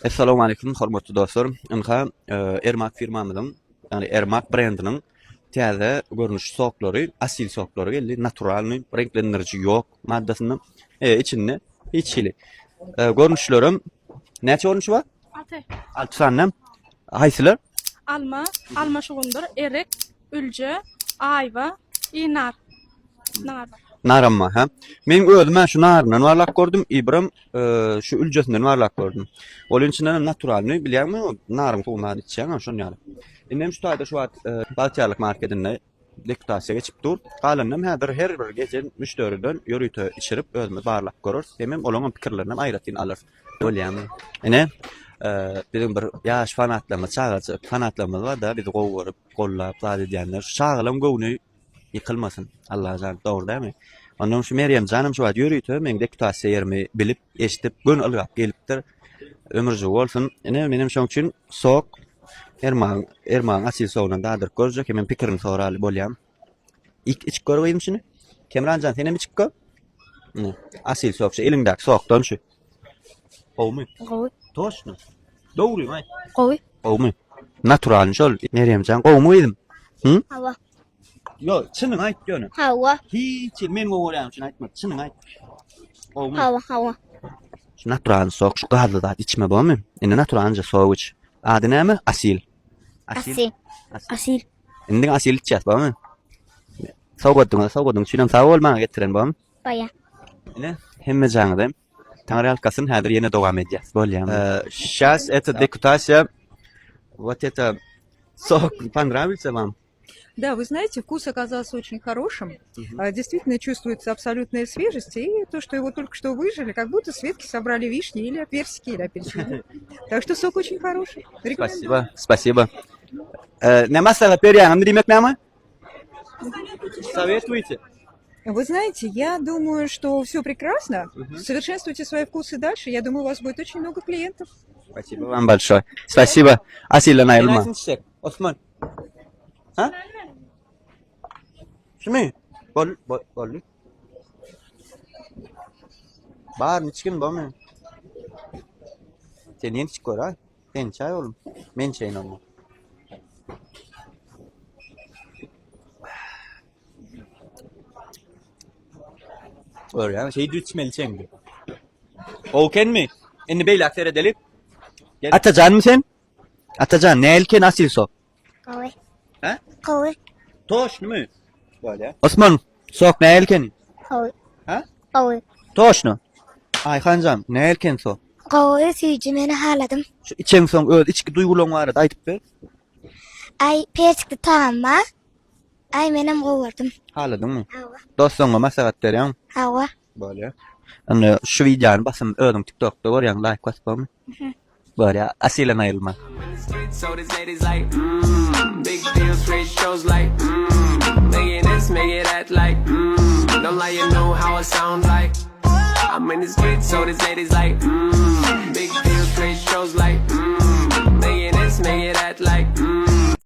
Assalamu alaykum, hormatly dostlar. Inha Ermak firmamyzyň, ýani Ermak brendiniň täze görnüşli soklary, asil soklary geldi, naturalny, renklendirici ýok maddasyny içinde içili. Görnüşlerim näçe görnüşi bar? 6. 6 sanam. Haýsylar? Alma şugundur, erik, ülce, ayva, nar. Naramma ha. Men özüm şu narından varlak gördüm, İbrahim şu ülcesinden varlak gördüm. Olun içinden naturalny bilýärmi? Narym tuğmady içýän şonu ýaly. Inem şu taýda şu wagt Baltiýarlyk marketinde deputasiýa geçip dur. Galanam häzir her bir gece müşteriden ýörüýte içirip özüme barlak görür. Demem olaňa pikirlerini aýratyn alır. Bolýarmy? Ene bizim bir ýaş fanatlarymyz, çağaçy fanatlarymyz bar da bizi gowy gollap zat edýänler. Şu çağalym gowuny yıkılmasın. Allah razı doğru değil mi? Ondan şu Meryem canım şu ýörüýte men deputasiýa ýerimi bilip, eşitip, gün ılgap gelipdir. Ömürjü bolsun. Ene menim şoň üçin sok Erman asil soğunan dadır görjek. Men pikirini soraly bolýam. İç görýärmi şunu? Kemranjan seni mi çıkkı? Ne? Asil sok şu elindäki sokdan şu. Gowmy? Gowy. Toşnu. Dogrymy? Gowy. Gowmy? Natural şol. Meryemjan gowmy edim? Hı? Hawa. Yo, çynyň aýt ýöne. Hawa. Hiç men goýarym şunu aýtma. Çynyň aýt. Gowmy? Hawa. Şu natural sok şu gazly zat içme bolmy? Indi naturalca soğuk iç. Ady näme? Asil. Asil. Indi asil içýäs bolmy? Sowgadyň çynam sag bolmaňa getiren bolmy? Baya. Ine hemme jaňydym. Taňry alkasyn häzir ýene dowam edýäs bolýar. Сейчас эта депутатия вот это сок понравился вам? Да, вы знаете, вкус оказался очень хорошим. Действительно чувствуется абсолютная свежесть. И то, что его только что выжили, как будто с ветки собрали вишни или персики, или апельсины. Так что сок очень хороший. Рекомендую. Спасибо. Näme sebäp berýäňim diýmek näme? Советуйте. Вы знаете, я думаю, что все прекрасно. Совершенствуйте свои вкусы дальше. Я думаю, у вас будет очень много клиентов. Спасибо вам большое. Спасибо. Asilden ayrılma. Osman. Ha? Şunu? Bol. Bar içkin bu mu? Sen yeni çıkıyor ha? Sen çay oğlum. Men çayın olma. Öyle ya şey içmeli çengi. Oken mi? Eni beylak seyredelim. Atacan mı sen? Atacan ne elken asil sok? Gowy. Ha? Gowy. Toş mu? Böyle. Osman sok ne elken? Gowy. Ha? Gowy. Toş mu? Ayhancan ne elken sok? Gowy süýji meni haladım. Şu içen son öz içki duygularyň bar aýtyp ber. Ay persikli taýma. Ay menem gowurdum. Haladyňmy? Hawa. Dostuňa maslahat berýän. Hawa. Böyle. Ana şu videony basym özüm TikTokda görýän like basmam. Böyle asilen ayrılma. So this lady's like, big deal, straight shows like, make it this, make it that, like, don't lie, you know how it sounds like. I'm in the street, so this lady's like, big deal, straight shows like, make it this, make it that, like,